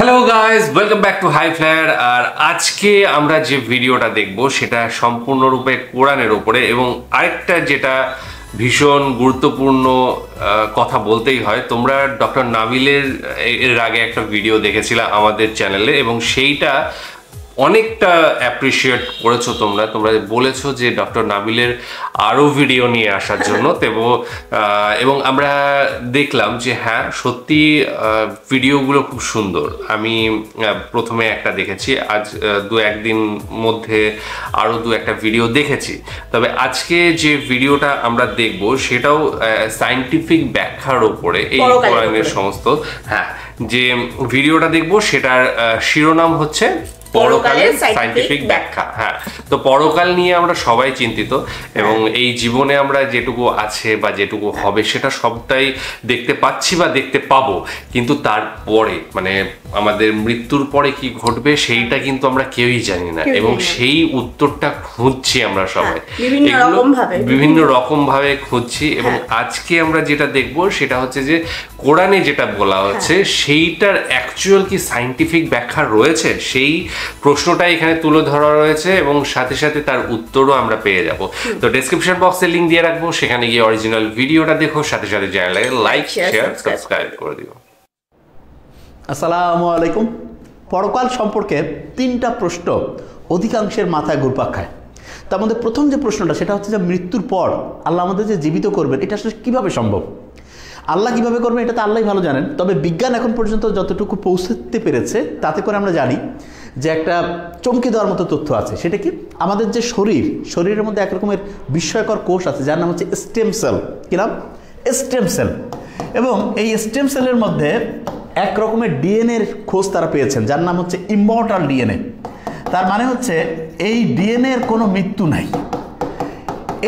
Hello guys, welcome back to High Flyer. আর আজকে আমরা যে ভিডিওটা দেখব সেটা সম্পূর্ণরূপে কোরআনের উপরে, এবং আরেকটা যেটা ভীষণ গুরুত্বপূর্ণ কথা বলতেই হয়, তোমরা ডক্টর নাবিলের এর আগে একটা ভিডিও দেখেছিলে আমাদের চ্যানেলে, এবং সেইটা অনেকটা অ্যাপ্রিসিয়েট করেছো তোমরা বলেছো যে ডক্টর নাবিলের আরও ভিডিও নিয়ে আসার জন্য। এবং আমরা দেখলাম যে হ্যাঁ, সত্যি ভিডিওগুলো খুব সুন্দর। আমি প্রথমে একটা দেখেছি, আজ দু একদিন মধ্যে আরও দু একটা ভিডিও দেখেছি। তবে আজকে যে ভিডিওটা আমরা দেখব সেটাও সায়েন্টিফিক ব্যাখ্যার ওপরে, এই কোরআনের সমস্ত যে ভিডিওটা দেখব সেটার শিরোনাম হচ্ছে পরকালের সায়েন্টিফিক ব্যাখ্যা। তো পরকাল নিয়ে আমরা সবাই চিন্তিত, এবং এই জীবনে আমরা যেটুকু আছে বা যেটুকু হবে সেটা সবটাই দেখতে পাচ্ছি বা দেখতে পাবো, কিন্তু তারপরে মানে আমাদের মৃত্যুর পরে কি ঘটবে সেইটা কিন্তু আমরা কেউই জানি না, এবং সেই উত্তরটা খুঁজছি আমরা সবাই বিভিন্ন রকম ভাবে খুঁজছি। এবং আজকে আমরা যেটা দেখবো সেটা হচ্ছে যে কোরআনে যেটা বলা হচ্ছে সেইটার অ্যাকচুয়াল কি সায়েন্টিফিক ব্যাখ্যা রয়েছে, সেই প্রশ্নটা এখানে তুলে ধরা রয়েছে, এবং সাথে সাথে তার উত্তরও আমরা পেয়ে যাব। তো ডেসক্রিপশন বক্সে লিংক দিয়ে রাখবো, সেখানে গিয়ে অরিজিনাল ভিডিওটা দেখো, সাথে সাথে চ্যানেলে লাইক শেয়ার সাবস্ক্রাইব করে দিও। আসসালামু আলাইকুম। পরকাল সম্পর্কে তিনটা প্রশ্ন অধিকাংশের মাথায় ঘুরপাক খায়। তার মধ্যে প্রথম যে প্রশ্নটা সেটা হচ্ছে যে মৃত্যুর পর আল্লাহ আমাদের যে জীবিত করবেন, এটা আসলে কীভাবে সম্ভব? আল্লাহ কীভাবে করবেন এটা তো আল্লাহই ভালো জানেন। তবে বিজ্ঞান এখন পর্যন্ত যতটুকু পৌঁছতে পেরেছে তাতে করে আমরা জানি যে একটা চমকে দেওয়ার মতো তথ্য আছে। সেটা কি, আমাদের যে শরীরের মধ্যে একরকমের বিস্ময়কর কোষ আছে যার নাম হচ্ছে স্টেম সেল। কী নাম? Stem cell. এবং এই স্টেম সেলের মধ্যে এক রকমের ডিএনএর খোঁজ তারা পেয়েছেন যার নাম হচ্ছে ইমর্টাল ডিএনএ। তার মানে হচ্ছে এই ডিএনএর কোনো মৃত্যু নাই।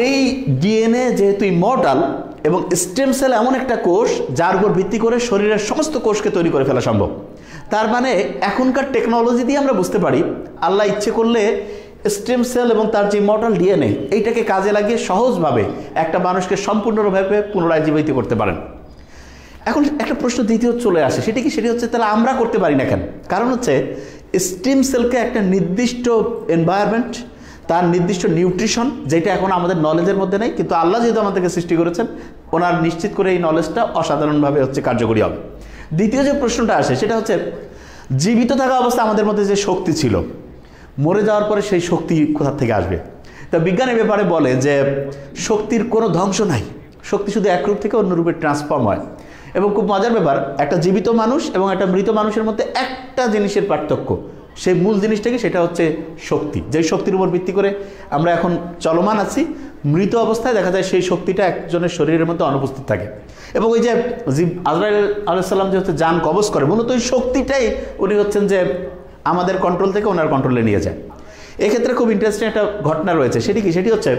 এই ডিএনএ যেহেতু ইমর্টাল, এবং স্টেম সেল এমন একটা কোষ যার উপর ভিত্তি করে শরীরের সমস্ত কোষকে তৈরি করে ফেলা সম্ভব। তার মানে এখনকার টেকনোলজি দিয়ে আমরা বুঝতে পারি আল্লাহ ইচ্ছে করলে স্টেম সেল এবং তার যে ইমর্টাল ডিএনএ এইটাকে কাজে লাগিয়ে সহজভাবে একটা মানুষকে সম্পূর্ণভাবে পুনরায় জীবিত করতে পারেন। এখন একটা প্রশ্ন দ্বিতীয় চলে আসে, সেটা কি? সেটি হচ্ছে তাহলে আমরা করতে পারি না কেন? কারণ হচ্ছে স্টেম সেলকে একটা নির্দিষ্ট এনভায়রনমেন্ট, তার নির্দিষ্ট নিউট্রিশন, যেটা এখন আমাদের নলেজের মধ্যে নেই, কিন্তু আল্লাহ যেহেতু আমাদেরকে সৃষ্টি করেছেন ওনার নিশ্চিত করে এই নলেজটা অসাধারণভাবে হচ্ছে কার্যকরী হবে। দ্বিতীয় যে প্রশ্নটা আসে সেটা হচ্ছে জীবিত থাকা অবস্থায় আমাদের মধ্যে যে শক্তি ছিল, মরে যাওয়ার পরে সেই শক্তি কোথা থেকে আসবে? তা বিজ্ঞানের ব্যাপারে বলে যে শক্তির কোনো ধ্বংস নাই, শক্তি শুধু এক রূপ থেকে অন্য রূপে ট্রান্সফর্ম হয়। এবং খুব মজার ব্যাপার, একটা জীবিত মানুষ এবং একটা মৃত মানুষের মধ্যে একটা জিনিসের পার্থক্য, সেই মূল জিনিসটাকে, সেটা হচ্ছে শক্তি। যেই শক্তির উপর ভিত্তি করে আমরা এখন চলমান আছি, মৃত অবস্থায় দেখা যায় সেই শক্তিটা একজনের শরীরের মধ্যে অনুপস্থিত থাকে। এবং ওই যে আজরাইল আলাইহিস সালাম যে হচ্ছে জান কবজ করে, মূলত ওই শক্তিটাই উনি হচ্ছেন যে আমাদের কন্ট্রোল থেকে ওনার কন্ট্রোলে নিয়ে যায়। এক্ষেত্রে খুব ইন্টারেস্টিং একটা ঘটনা রয়েছে। সেটি কি? সেটি হচ্ছে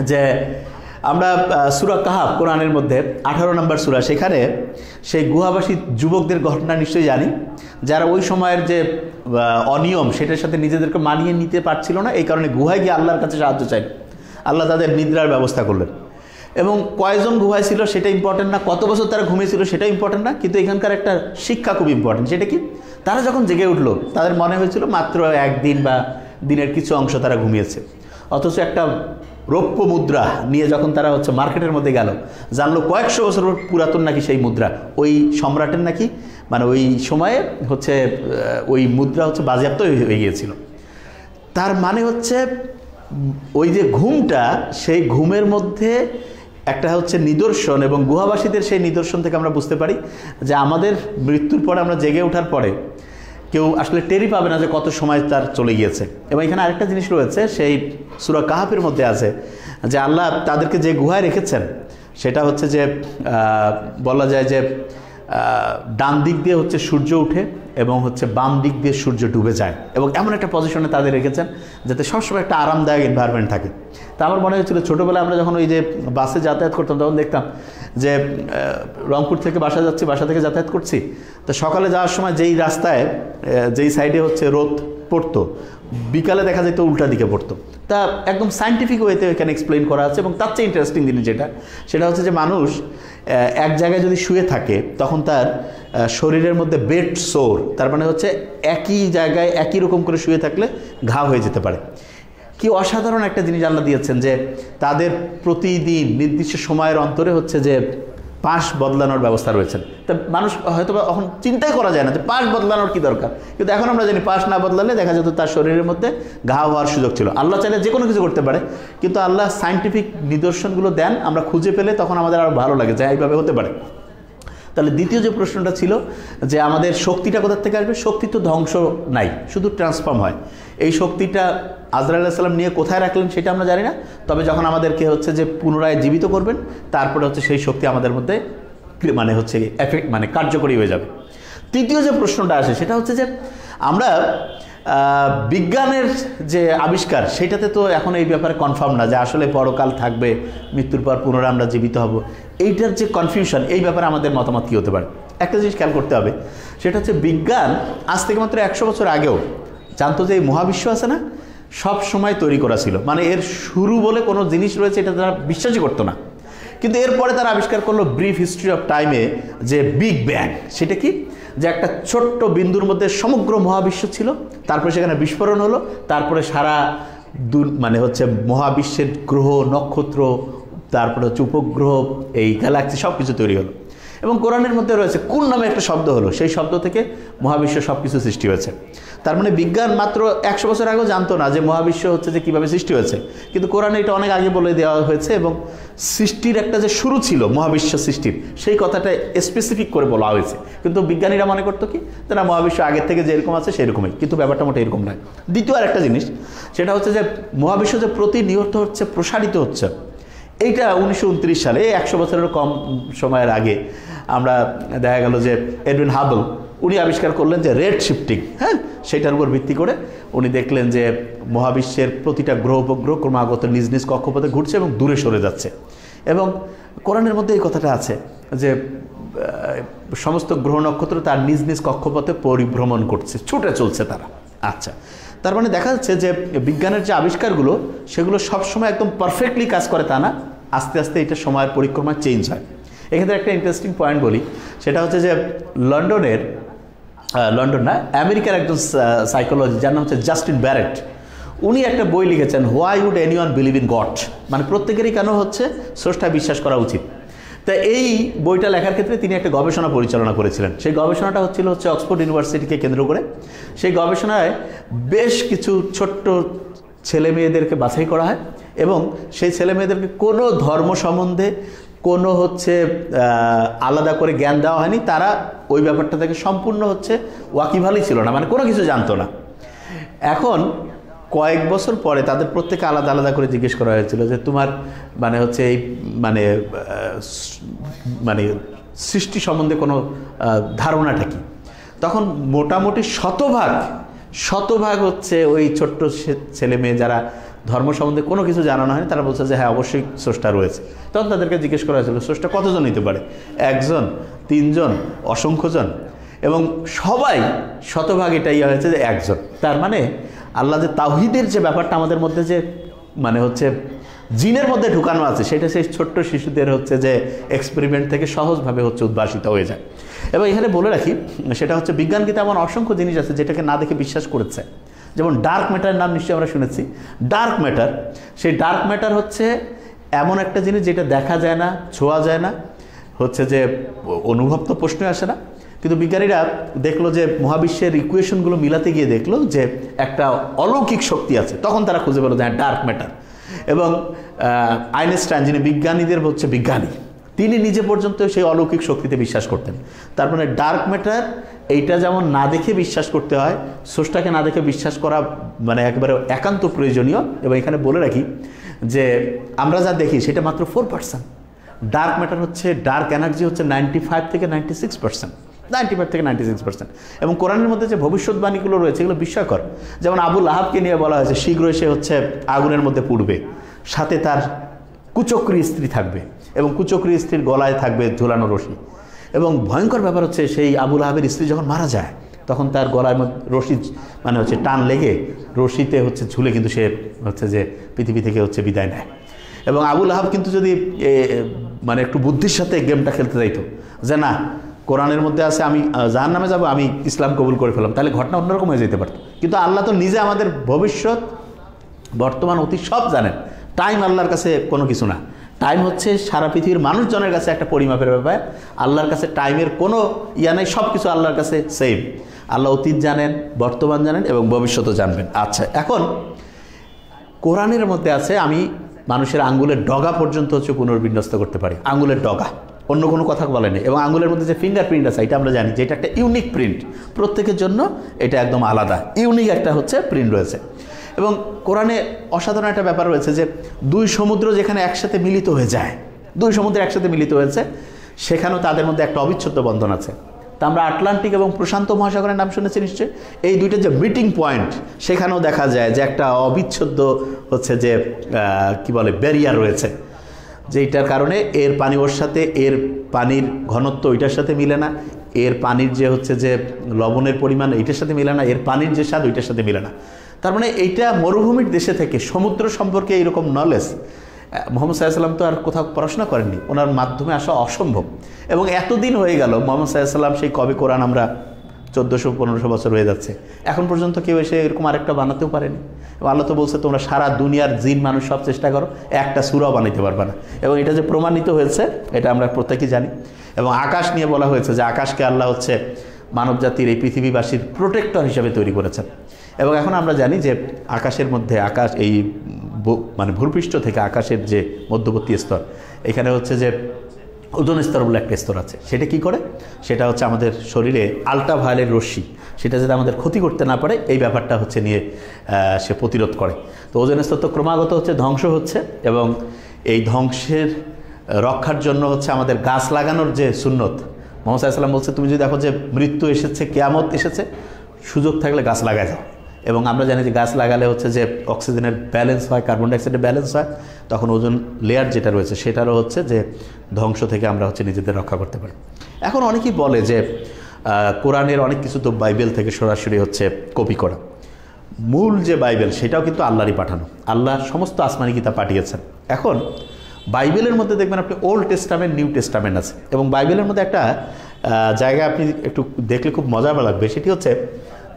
যে আমরা সূরা কাহাফ, কোরআনের মধ্যে 18 নম্বর সূরা, সেখানে সেই গুহাবাসী যুবকদের ঘটনা নিশ্চয়ই জানি, যারা ওই সময়ের যে অনিয়ম সেটার সাথে নিজেদেরকে মানিয়ে নিতে পারছিল না, এই কারণে গুহায় গিয়ে আল্লাহর কাছে সাহায্য চাই। আল্লাহ তাদের নিদ্রার ব্যবস্থা করলেন। এবং কয়জন গুহায় ছিল সেটা ইম্পর্টেন্ট না, কত বছর তারা ঘুমিয়েছিল সেটা ইম্পর্টেন্ট না, কিন্তু এখানকার একটা শিক্ষা খুব ইম্পর্টেন্ট। সেটা কি? তারা যখন জেগে উঠলো তাদের মনে হয়েছিল মাত্র একদিন বা দিনের কিছু অংশ তারা ঘুমিয়েছে, অথচ একটা রৌপ্য মুদ্রা নিয়ে যখন তারা হচ্ছে মার্কেটের মধ্যে গেল, জানলো কয়েকশো বছর পুরাতন নাকি সেই মুদ্রা, ওই সম্রাটের নাকি মানে ওই সময়ে হচ্ছে ওই মুদ্রা হচ্ছে বাজেয়াপ্ত হয়ে গিয়েছিল। তার মানে হচ্ছে ওই যে ঘুমটা, সেই ঘুমের মধ্যে একটা হচ্ছে নিদর্শন, এবং গুহাবাসীদের সেই নিদর্শন থেকে আমরা বুঝতে পারি যে আমাদের মৃত্যুর পরে আমরা জেগে ওঠার পরে কেউ আসলে টেরই পাবে না যে কত সময় তার চলে গিয়েছে। এবং এখানে আরেকটা জিনিস রয়েছে, সেই সূরা কাহাফের মধ্যে আছে যে আল্লাহ তাদেরকে যে গুহায় রেখেছেন সেটা হচ্ছে যে বলা যায় যে ডান দিক দিয়ে হচ্ছে সূর্য উঠে এবং হচ্ছে বাম দিক দিয়ে সূর্য ডুবে যায়, এবং এমন একটা পজিশনে তাদের রেখেছেন যাতে সবসময় একটা আরামদায়ক এনভায়রনমেন্ট থাকে। তা আমার মনে হয়েছিল ছোটোবেলায় আমরা যখন ওই যে বাসে যাতায়াত করতাম তখন দেখতাম যে রংপুর থেকে বাসা যাচ্ছি, বাসা থেকে যাতায়াত করছি, তো সকালে যাওয়ার সময় যেই রাস্তায় যেই সাইডে হচ্ছে রোদ পড়তো, বিকালে দেখা যেত উল্টা দিকে পড়তো। তা একদম সায়েন্টিফিক ওয়েতে এখানে এক্সপ্লেইন করা আছে। এবং তার চেয়ে ইন্টারেস্টিং জিনিস সেটা হচ্ছে যে মানুষ এক জায়গায় যদি শুয়ে থাকে তখন তার শরীরের মধ্যে বেড সোর, তার মানে হচ্ছে একই জায়গায় একই রকম করে শুয়ে থাকলে ঘা হয়ে যেতে পারে। কি অসাধারণ একটা জিনিস আল্লাহ দিয়েছেন যে তাদের প্রতিদিন নির্দিষ্ট সময়ের অন্তরে হচ্ছে যে পাশ বদলানোর ব্যবস্থা রয়েছে। তা মানুষ হয়তো এখন চিন্তাই করা যায় না যে পাশ বদলানোর কি দরকার, কিন্তু এখন আমরা জানি পাশ না বদলালে দেখা যেত তার শরীরের মধ্যে ঘা হওয়ার সুযোগ ছিল। আল্লাহ চাইলে যে কোনো কিছু করতে পারে, কিন্তু আল্লাহ সায়েন্টিফিক নিদর্শনগুলো দেন, আমরা খুঁজে পেলে তখন আমাদের আরও ভালো লাগে যে এইভাবে হতে পারে। তাহলে দ্বিতীয় যে প্রশ্নটা ছিল যে আমাদের শক্তিটা কোথা থেকে আসবে, শক্তি তো ধ্বংস নাই, শুধু ট্রান্সফর্ম হয়। এই শক্তিটা আজরাইল আলাইহিস সালাম নিয়ে কোথায় রাখলেন সেটা আমরা জানি না, তবে যখন আমাদেরকে হচ্ছে যে পুনরায় জীবিত করবেন তারপরে হচ্ছে সেই শক্তি আমাদের মধ্যে মানে হচ্ছে এফেক্ট মানে কার্যকরী হয়ে যাবে। তৃতীয় যে প্রশ্নটা আসে সেটা হচ্ছে যে আমরা বিজ্ঞানের যে আবিষ্কার সেটাতে তো এখন এই ব্যাপারে কনফার্ম না যে আসলে পরকাল থাকবে, মৃত্যুর পর পুনরায় আমরা জীবিত হব। এইটার যে কনফিউশন, এই ব্যাপারে আমাদের মতামত কী হতে পারে? একটা জিনিস খেয়াল করতে হবে, সেটা হচ্ছে বিজ্ঞান আজ থেকে মাত্র 100 বছর আগেও জানতো যে এই মহাবিশ্ব আছে না, সব সময় তৈরি করা ছিল, মানে এর শুরু বলে কোনো জিনিস রয়েছে এটা তারা বিশ্বাসই করতো না। কিন্তু এরপরে তারা আবিষ্কার করলো ব্রিফ হিস্ট্রি অফ টাইমে যে বিগ ব্যাং, সেটা কি, যে একটা ছোট্ট বিন্দুর মধ্যে সমগ্র মহাবিশ্ব ছিল, তারপরে সেখানে বিস্ফোরণ হলো, তারপরে সারা মানে হচ্ছে মহাবিশ্বের গ্রহ নক্ষত্র, তারপরে হচ্ছে উপগ্রহ, এই গ্যালাক্সি সব কিছু তৈরি হলো। এবং কোরআনের মধ্যে রয়েছে কুন নামে একটা শব্দ হলো, সেই শব্দ থেকে মহাবিশ্ব সব কিছু সৃষ্টি হয়েছে। তার মানে বিজ্ঞান মাত্র 100 বছর আগেও জানতো না যে মহাবিশ্ব হচ্ছে যে কীভাবে সৃষ্টি হয়েছে, কিন্তু কোরআনে এটা অনেক আগে বলে দেওয়া হয়েছে। এবং সৃষ্টির একটা যে শুরু ছিল মহাবিশ্ব সৃষ্টির, সেই কথাটা স্পেসিফিক করে বলা হয়েছে। কিন্তু বিজ্ঞানীরা মনে করতো কি, তারা মহাবিশ্ব আগের থেকে যেরকম আছে সেরকমই, কিন্তু ব্যাপারটা মোটে এরকম নয়। দ্বিতীয় আর একটা জিনিস সেটা হচ্ছে যে মহাবিশ্ব যে প্রতিনিয়ত হচ্ছে প্রসারিত হচ্ছে, এইটা 1929 সালে 100 বছরের কম সময়ের আগে আমরা দেখা গেল যে এডউইন হাবল উনি আবিষ্কার করলেন যে রেড শিফটিং, হ্যাঁ, সেটার উপর ভিত্তি করে উনি দেখলেন যে মহাবিশ্বের প্রতিটা গ্রহ উপগ্রহ ক্রমাগত নিজ নিজ কক্ষপথে ঘুরছে এবং দূরে সরে যাচ্ছে। এবং কোরআনের মধ্যে এই কথাটা আছে যে সমস্ত গ্রহ নক্ষত্র তার নিজ নিজ কক্ষপথে পরিভ্রমণ করছে, ছুটে চলছে তারা। আচ্ছা, তার মানে দেখা যাচ্ছে যে বিজ্ঞানের যে আবিষ্কারগুলো সেগুলো সবসময় একদম পারফেক্টলি কাজ করে তা না, আস্তে আস্তে এটা সময়ের পরিক্রমায় চেঞ্জ হয়। এক্ষেত্রে একটা ইন্টারেস্টিং পয়েন্ট বলি, সেটা হচ্ছে যে লন্ডন না, আমেরিকার একজন সাইকোলজি যার নাম হচ্ছে জাস্টিন ব্যারেট, উনি একটা বই লিখেছেন why would anyone believe in God, মানে প্রত্যেকেরই কেন হচ্ছে স্রষ্টায় বিশ্বাস করা উচিত। তা এই বইটা লেখার ক্ষেত্রে তিনি একটা গবেষণা পরিচালনা করেছিলেন। সেই গবেষণাটা হচ্ছে অক্সফোর্ড ইউনিভার্সিটিকে কেন্দ্র করে। সেই গবেষণায় বেশ কিছু ছোট্ট ছেলে মেয়েদেরকে বাছাই করা হয় এবং সেই ছেলে মেয়েদেরকে কোনো ধর্ম সম্বন্ধে কোনো হচ্ছে আলাদা করে জ্ঞান দেওয়া হয়নি। তারা ওই ব্যাপারটা থেকে সম্পূর্ণ হচ্ছে ওয়াকিবহালই ছিল না, মানে কোনো কিছু জানতো না। এখন কয়েক বছর পরে তাদের প্রত্যেকে আলাদা আলাদা করে জিজ্ঞেস করা হয়েছিল যে তোমার মানে হচ্ছে এই মানে সৃষ্টি সম্বন্ধে কোনো ধারণাটা কি। তখন মোটামুটি শতভাগ হচ্ছে ওই ছোট্ট ছেলে মেয়ে যারা ধর্ম সম্বন্ধে কোনো কিছু জানানো হয়নি, তারা বলছে যে হ্যাঁ অবশ্যই স্রষ্টা রয়েছে। তখন তাদেরকে জিজ্ঞেস করা হয়েছিল স্রষ্টা কতজন হতে পারে, 1 জন, 3 জন, অসংখ্য জন, এবং সবাই শতভাগ এটাই হয়েছে যে 1 জন। তার মানে আল্লাহ যে তাওহীদের যে ব্যাপারটা আমাদের মধ্যে যে মানে হচ্ছে জিনের মধ্যে ঢুকানো আছে, সেটা সেই ছোট্ট শিশুদের হচ্ছে যে এক্সপেরিমেন্ট থেকে সহজভাবে হচ্ছে উদ্ভাসিত হয়ে যায়। এবং এখানে বলে রাখি, সেটা হচ্ছে বিজ্ঞানকে এমন অসংখ্য জিনিস আছে যেটাকে না দেখে বিশ্বাস করেছে। যেমন ডার্ক ম্যাটারের নাম নিশ্চয়ই আমরা শুনেছি। ডার্ক ম্যাটার, সেই ডার্ক ম্যাটার হচ্ছে এমন একটা জিনিস যেটা দেখা যায় না, ছোঁয়া যায় না, হচ্ছে যে অনুভব তো প্রশ্নই আসে না। কিন্তু বিজ্ঞানীরা দেখলো যে মহাবিশ্বের ইকুয়েশনগুলো মিলাতে গিয়ে দেখলো যে একটা অলৌকিক শক্তি আছে। তখন তারা খুঁজে পেলো যে হ্যাঁ ডার্ক ম্যাটার। এবং আইনস্টাইন, যিনি বিজ্ঞানীদের হচ্ছে বিজ্ঞানী, তিনি নিজে পর্যন্ত সেই অলৌকিক শক্তিতে বিশ্বাস করতেন। তার মানে ডার্ক ম্যাটার এইটা যেমন না দেখে বিশ্বাস করতে হয়, স্রষ্টাকে না দেখে বিশ্বাস করা মানে একেবারে একান্ত প্রয়োজনীয়। এবং এখানে বলে রাখি যে আমরা যা দেখি সেটা মাত্র 4%। ডার্ক ম্যাটার হচ্ছে, ডার্ক এনার্জি হচ্ছে 95 থেকে 96%, 95 থেকে 96%। এবং কোরআনের মধ্যে যে ভবিষ্যৎবাণীগুলো রয়েছে এগুলো বিস্ময়কর। যেমন আবু লাহাবকে নিয়ে বলা হয়েছে শীঘ্রই সে হচ্ছে আগুনের মধ্যে পুড়বে, সাথে তার কুচক্রী স্ত্রী থাকবে। এবং কুচক্রী স্ত্রীর গলায় থাকবে ঝুলানো রশি। এবং ভয়ঙ্কর ব্যাপার হচ্ছে সেই আবু লাহাবের স্ত্রী যখন মারা যায় তখন তার গলায় রশি মানে হচ্ছে টান লেগে রশিতে হচ্ছে ঝুলে কিন্তু সে হচ্ছে যে পৃথিবী থেকে হচ্ছে বিদায় নেয়। এবং আবু লাহাব কিন্তু যদি মানে একটু বুদ্ধির সাথে গেমটা খেলতে যাইতো যে না কোরআনের মধ্যে আছে আমি জাহান্নামে যাব, আমি ইসলাম কবুল করে ফেলাম, তাহলে ঘটনা অন্যরকম হয়ে যেতে পারত। কিন্তু আল্লাহ তো নিজে আমাদের ভবিষ্যৎ বর্তমান অতীত সব জানেন। টাইম আল্লাহর কাছে কোনো কিছু না। টাইম হচ্ছে সারা পৃথিবীর মানুষজনের কাছে একটা পরিমাপের ব্যাপার। আল্লাহর কাছে টাইমের কোনো ইয়া নেই, সব কিছু আল্লাহর কাছে সেম। আল্লাহ অতীত জানেন, বর্তমান জানেন এবং ভবিষ্যৎও জানবেন। আচ্ছা, এখন কোরআনের মধ্যে আছে আমি মানুষের আঙ্গুলের ডগা পর্যন্ত হচ্ছে পুনর্বিন্যস্ত করতে পারি, আঙ্গুলের ডগা, অন্য কোনো কথা বলেনি। এবং আঙ্গুলের মধ্যে যে ফিঙ্গার প্রিন্ট আছে এটা আমরা জানি যে এটা একটা ইউনিক প্রিন্ট, প্রত্যেকের জন্য এটা একদম আলাদা ইউনিক একটা হচ্ছে প্রিন্ট রয়েছে। এবং কোরআনে অসাধারণ একটা ব্যাপার রয়েছে যে দুই সমুদ্র যেখানে একসাথে মিলিত হয়ে যায়, দুই সমুদ্র একসাথে মিলিত হয়েছে, সেখানেও তাদের মধ্যে একটা অবিচ্ছেদ্য বন্ধন আছে। তা আমরা আটলান্টিক এবং প্রশান্ত মহাসাগরের নাম শুনেছি নিশ্চয়ই। এই দুইটা যে মিটিং পয়েন্ট, সেখানেও দেখা যায় যে একটা অবিচ্ছেদ্য হচ্ছে যে কি বলে ব্যারিয়ার রয়েছে, যেটার কারণে এর পানি ওর সাথে, এর পানির ঘনত্ব ওইটার সাথে মিলে না, এর পানির যে হচ্ছে যে লবণের পরিমাণ এইটার সাথে মিলে না, এর পানির যে স্বাদ ওইটার সাথে মিলে না। তার মানে এইটা মরুভূমির দেশে থেকে সমুদ্র সম্পর্কে এইরকম নলেজ মোহাম্মদ সাল্লাল্লাহু আলাইহি ওয়াসাল্লাম তো আর কোথাও পড়াশোনা করেননি, ওনার মাধ্যমে আসা অসম্ভব। এবং এতদিন হয়ে গেল মোহাম্মদ সাল্লাল্লাহু আলাইহি ওয়াসাল্লাম, সেই কবে কোরআন আমরা 1400-1500 বছর হয়ে যাচ্ছে, এখন পর্যন্ত কেউ এসে এরকম আরেকটা বানাতেও পারেনি। এবং আল্লাহ তো বলছে তোমরা সারা দুনিয়ার জিন মানুষ সব চেষ্টা করো, একটা সূরাও বানাইতে পারবে না। এবং এটা যে প্রমাণিত হয়েছে এটা আমরা প্রত্যেকেই জানি। এবং আকাশ নিয়ে বলা হয়েছে যে আকাশকে আল্লাহ হচ্ছে মানব জাতির এই পৃথিবীবাসীর প্রোটেক্টর হিসেবে তৈরি করেছেন। এবং এখন আমরা জানি যে আকাশের মধ্যে আকাশ এই মানে ভূপৃষ্ঠ থেকে আকাশের যে মধ্যবর্তী স্তর, এখানে হচ্ছে যে ওজোন স্তর বলে একটা স্তর আছে। সেটা কি করে? সেটা হচ্ছে আমাদের শরীরে আল্ট্রাভায়োলেট রশ্মি, সেটা যাতে আমাদের ক্ষতি করতে না পারে এই ব্যাপারটা হচ্ছে নিয়ে সে প্রতিরোধ করে। তো ওজোন স্তর তো ক্রমাগত হচ্ছে ধ্বংস হচ্ছে, এবং এই ধ্বংসের রক্ষার জন্য হচ্ছে আমাদের গাছ লাগানোর যে সুন্নত, মুহাম্মদ সাল্লাল্লাহু আলাইহি ওয়াসাল্লাম বলছে তুমি যদি দেখো যে মৃত্যু এসেছে, কিয়ামত এসেছে, সুযোগ থাকলে গাছ লাগায় যাও। এবং আমরা জানি যে গাছ লাগালে হচ্ছে যে অক্সিজেনের ব্যালেন্স হয়, কার্বন ডাইঅক্সাইডের ব্যালেন্স হয়, তখন ওজোন লেয়ার যেটা রয়েছে সেটারও হচ্ছে যে ধ্বংস থেকে আমরা হচ্ছে নিজেদের রক্ষা করতে পারি। এখন অনেকেই বলে যে কোরআনের অনেক কিছু তো বাইবেল থেকে সরাসরি হচ্ছে কপি করা, মূল যে বাইবেল সেটাও কিন্তু আল্লাহরই পাঠানো, আল্লাহ সমস্ত আসমানি কিতাব পাঠিয়েছেন। এখন বাইবেলের মধ্যে দেখবেন আপনি ওল্ড টেস্টামেন্ট, নিউ টেস্টামেন্ট আছে। এবং বাইবেলের মধ্যে একটা জায়গা আপনি একটু দেখলে খুব মজা লাগবে, সেটি হচ্ছে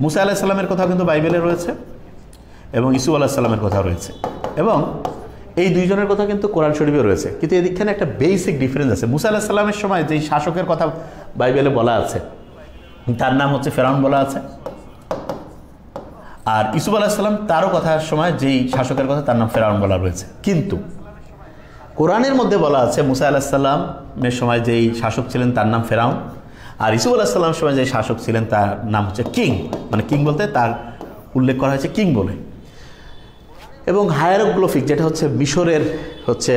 মুসা আলাইহিস সালামের কথা কিন্তু বাইবেলে রয়েছে এবং ইসু আলাইহিস সালামের কথা রয়েছে, এবং এই দুইজনের কথা কিন্তু কোরআন শরীফে রয়েছে। কিন্তু এখানে একটা বেসিক ডিফারেন্স আছে। মুসা আলাইহিস সালামের সময় যেই শাসকের কথা বাইবেলে বলা আছে তার নাম হচ্ছে ফেরাউন বলা আছে, আর ইসুফ আলাইহিস সালাম তারও কথার সময় যেই শাসকের কথা তার নাম ফেরাউন বলা রয়েছে। কিন্তু কোরআনের মধ্যে বলা আছে মুসা আলাইহিস সালামের সময় যেই শাসক ছিলেন তার নাম ফেরাউন, আর ইসুফ আলাইহিস সালামের সময় যে শাসক ছিলেন তার নাম হচ্ছে কিং, মানে কিং বলতে তার উল্লেখ করা হয়েছে কিং বলে। এবং হায়ারোগ্লিফিক যেটা হচ্ছে মিশরের হচ্ছে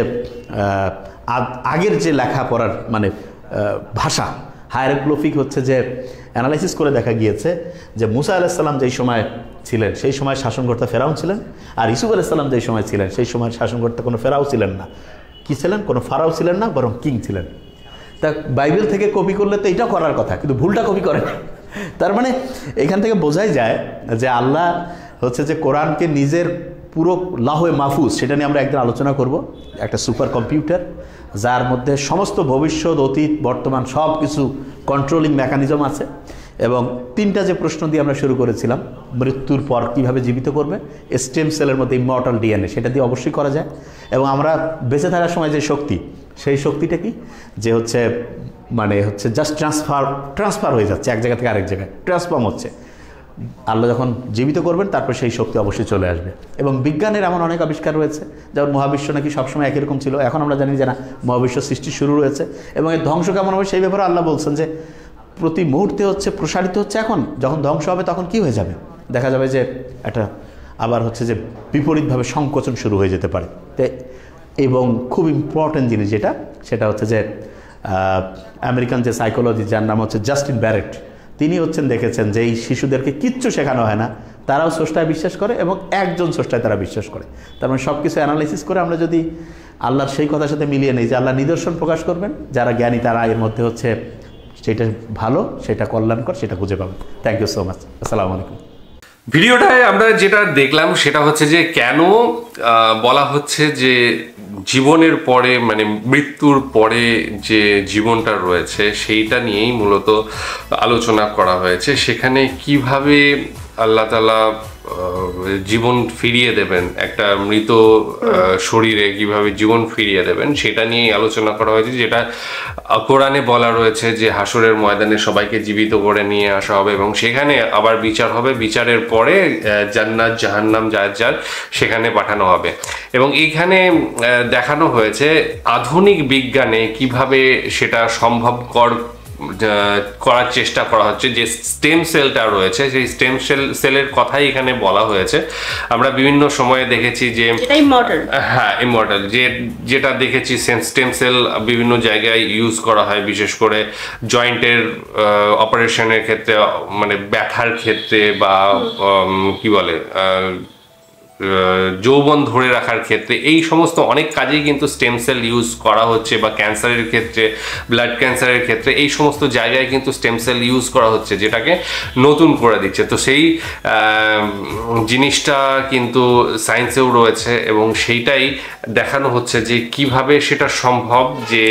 আগের যে লেখাপড়ার মানে ভাষা, হায়ারোগ্লিফিক হচ্ছে যে অ্যানালাইসিস করে দেখা গিয়েছে যে মুসা আলাইহিস সালাম যেই সময় ছিলেন সেই সময় শাসনকর্তা ফেরাউন ছিলেন, আর ইসুফ আলাইহিস সালাম যেই সময় ছিলেন সেই সময় শাসনকর্তা কোনো ফেরাও ছিলেন না। কি ছিলেন? কোনো ফারাও ছিলেন না, বরং কিং ছিলেন। তা বাইবেল থেকে কপি করলে তো এটা করার কথা, কিন্তু ভুলটা কপি করে না। তার মানে এখান থেকে বোঝাই যায় যে আল্লাহ হচ্ছে যে কোরআনকে নিজের পুরো লাহে মাহফুজ, সেটা নিয়ে আমরা একদিন আলোচনা করব, একটা সুপার কম্পিউটার যার মধ্যে সমস্ত ভবিষ্যৎ, অতীত, বর্তমান সব কিছু কন্ট্রোলিং মেকানিজম আছে। এবং তিনটা যে প্রশ্ন দিয়ে আমরা শুরু করেছিলাম, মৃত্যুর পর কীভাবে জীবিত করবে, স্টেম সেলের মধ্যে ইমর্টাল ডিএনএ, সেটা দিয়ে অবশ্যই করা যায়। এবং আমরা বেঁচে থাকার সময় যে শক্তি, সেই শক্তিটা কি, যে হচ্ছে মানে হচ্ছে জাস্ট ট্রান্সফার হয়ে যাচ্ছে এক জায়গা থেকে আরেক জায়গায়, ট্রান্সফর্ম হচ্ছে। আল্লাহ যখন জীবিত করবেন তারপর সেই শক্তি অবশ্যই চলে আসবে। এবং বিজ্ঞানের এমন অনেক আবিষ্কার রয়েছে, যেমন মহাবিশ্ব নাকি সবসময় একই রকম ছিল, এখন আমরা জানি যে না, মহাবিশ্ব সৃষ্টি শুরু রয়েছে এবং এর ধ্বংস কেমন হবে সেই ব্যাপারে আল্লাহ বলছেন যে প্রতি মুহূর্তে হচ্ছে প্রসারিত হচ্ছে। এখন যখন ধ্বংস হবে তখন কি হয়ে যাবে, দেখা যাবে যে একটা আবার হচ্ছে যে বিপরীতভাবে সংকোচন শুরু হয়ে যেতে পারে। এবং খুব ইম্পর্টেন্ট জিনিস যেটা, সেটা হচ্ছে যে আমেরিকান যে সাইকোলজি, যার নাম হচ্ছে জাস্টিন ব্যারেট, তিনি হচ্ছেন দেখেছেন যে এই শিশুদেরকে কিচ্ছু শেখানো হয় না, তারাও স্রষ্টায় বিশ্বাস করে এবং একজন স্রষ্টায় তারা বিশ্বাস করে। তার মানে সব কিছু অ্যানালাইসিস করে আমরা যদি আল্লাহর সেই কথার সাথে মিলিয়ে নেই যে আল্লাহ নিদর্শন প্রকাশ করবেন, যারা জ্ঞানী তারা এর মধ্যে হচ্ছে সেটা ভালো, সেটা কল্যাণকর, সেটা খুঁজে পাবেন। Thank you so much. আসসালামু আলাইকুম। ভিডিওটায় আমরা যেটা দেখলাম সেটা হচ্ছে যে কেন বলা হচ্ছে যে জীবনের পরে মানে মৃত্যুর পরে যে জীবনটা রয়েছে সেইটা নিয়েই মূলত আলোচনা করা হয়েছে। সেখানে কিভাবে আল্লাহ তাআলা জীবন ফিরিয়ে দেবেন, একটা মৃত শরীরে কিভাবে জীবন ফিরিয়ে দেবেন সেটা নিয়েই আলোচনা করা হয়েছে, যেটা কোরআনে বলা রয়েছে যে হাসরের ময়দানে সবাইকে জীবিত করে নিয়ে আসা হবে এবং সেখানে আবার বিচার হবে, বিচারের পরে জান্নাত জাহান্নাম যার যার সেখানে পাঠানো হবে। এবং এইখানে দেখানো হয়েছে আধুনিক বিজ্ঞানে কিভাবে সেটা সম্ভবকর করার চেষ্টা করা হচ্ছে। যে স্টেম সেলটা রয়েছে সেই স্টেম সেলের কথাই এখানে বলা হয়েছে। আমরা বিভিন্ন সময়ে দেখেছি যে হ্যাঁ ইমর্টাল যেটা দেখেছি স্টেম সেল বিভিন্ন জায়গায় ইউজ করা হয়, বিশেষ করে জয়েন্টের অপারেশনের ক্ষেত্রে, মানে ব্যথার ক্ষেত্রে বা কি বলে যৌবন ধরে রাখার ক্ষেত্রে, এই সমস্ত অনেক কাজেই কিন্তু স্টেম সেল ইউজ করা হচ্ছে, বা ক্যান্সারের ক্ষেত্রে, ব্লাড ক্যান্সারের ক্ষেত্রে এই সমস্ত জায়গায় কিন্তু স্টেম সেল ইউজ করা হচ্ছে, যেটাকে নতুন করে দিচ্ছে। তো সেই জিনিসটা কিন্তু সায়েন্সেও রয়েছে এবং সেইটাই দেখানো হচ্ছে যে কিভাবে সেটা সম্ভব, যে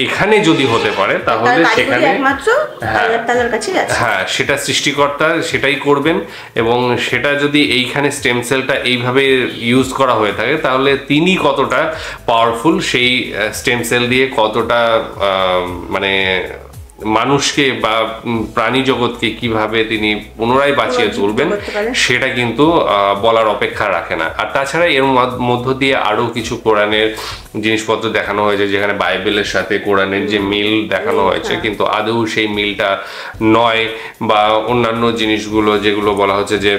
এখানে যদি হতে পারে তাহলে সেখানে হ্যাঁ সেটা সৃষ্টিকর্তা সেটাই করবেন। এবং সেটা যদি এইখানে স্টেম সেলটা এইভাবে ইউজ করা হয়ে থাকে তাহলে তিনি কতটা পাওয়ারফুল, সেই স্টেম সেল দিয়ে কতটা মানে মানুষকে বা প্রাণী জগৎকে কিভাবে তিনি পুনরায় বাঁচিয়ে তুলবেন সেটা কিন্তু বলার অপেক্ষা রাখে না। আর তাছাড়া এর মধ্য দিয়ে আরো কিছু কোরআনের জিনিসপত্র দেখানো হয়েছে, যেখানে বাইবেলের সাথে কোরআনের যে মিল দেখানো হয়েছে কিন্তু আদৌ সেই মিলটা নয়, বা অন্যান্য জিনিসগুলো যেগুলো বলা হচ্ছে যে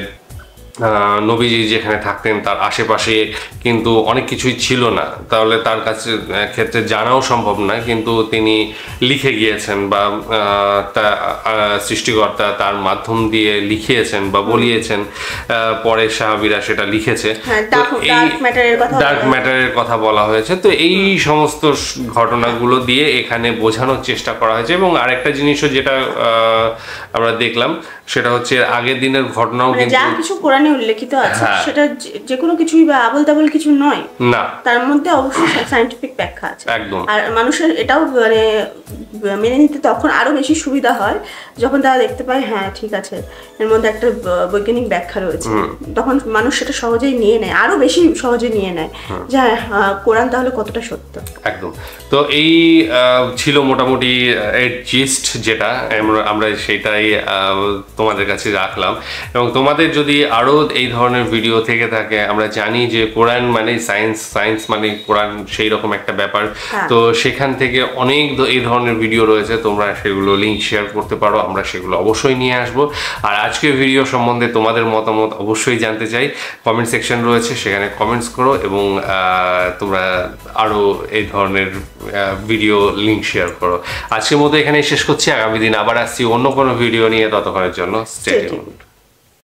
নবীজি যেখানে থাকতেন তার আশেপাশে কিন্তু অনেক কিছুই ছিল না, তাহলে তার কাছে ক্ষেত্রে জানাও সম্ভব না, কিন্তু তিনি লিখে গিয়েছেন বা সৃষ্টিকর্তা তার মাধ্যম দিয়ে লিখিয়েছেন বা বলিয়েছেন, পরে সাহাবীরা সেটা লিখেছে। ডার্ক ম্যাটারের কথা বলা হয়েছে। তো এই সমস্ত ঘটনাগুলো দিয়ে এখানে বোঝানোর চেষ্টা করা হয়েছে। এবং আরেকটা জিনিসও যেটা আমরা দেখলাম সেটা হচ্ছে আগের দিনের ঘটনাও কিন্তু যা কিছু কোরআনে উল্লেখিত আছে সেটা যে কোনো কিছুই বা আবল তাবল কিছু নয় না, তার মধ্যে অবশ্যই সায়েন্টিফিক ব্যাখ্যা আছে। একদম। আর মানুষের এটাও মানে মেনে নিতে তখন আরো বেশি সুবিধা হয় যখন তারা দেখতে পায় হ্যাঁ ঠিক আছে এর মধ্যে একটা বৈজ্ঞানিক ব্যাখ্যা রয়েছে, তখন মানুষ সেটা সহজেই নিয়ে নেয়, আরো বেশি সহজে নিয়ে নেয় যে কোরআন তাহলে কতটা সত্য। একদম। তো এই ছিল মোটামুটি এর জিস্ট, যেটা আমরা সেটাই তোমাদের কাছে রাখলাম। এবং তোমাদের যদি আরো এই ধরনের ভিডিও থেকে থাকে, আমরা জানি যে কোরআন মানে সায়েন্স, সায়েন্স মানে কোরআন, সেই রকম একটা ব্যাপার। তো সেখান থেকে অনেক এই ধরনের ভিডিও রয়েছে, তোমরা সেগুলো লিঙ্ক শেয়ার করতে পারো, আমরা সেগুলো অবশ্যই নিয়ে আসবো। আর আজকের ভিডিও সম্বন্ধে তোমাদের মতামত অবশ্যই জানতে চাই, কমেন্ট সেকশন রয়েছে সেখানে কমেন্টস করো, এবং তোমরা আরো এই ধরনের ভিডিও লিঙ্ক শেয়ার করো। আজকের মতো এখানে শেষ করছি, আগামী দিন আবার আসছি অন্য কোনো ভিডিও নিয়ে, ততক্ষণের জন্য স্টে টিউনড।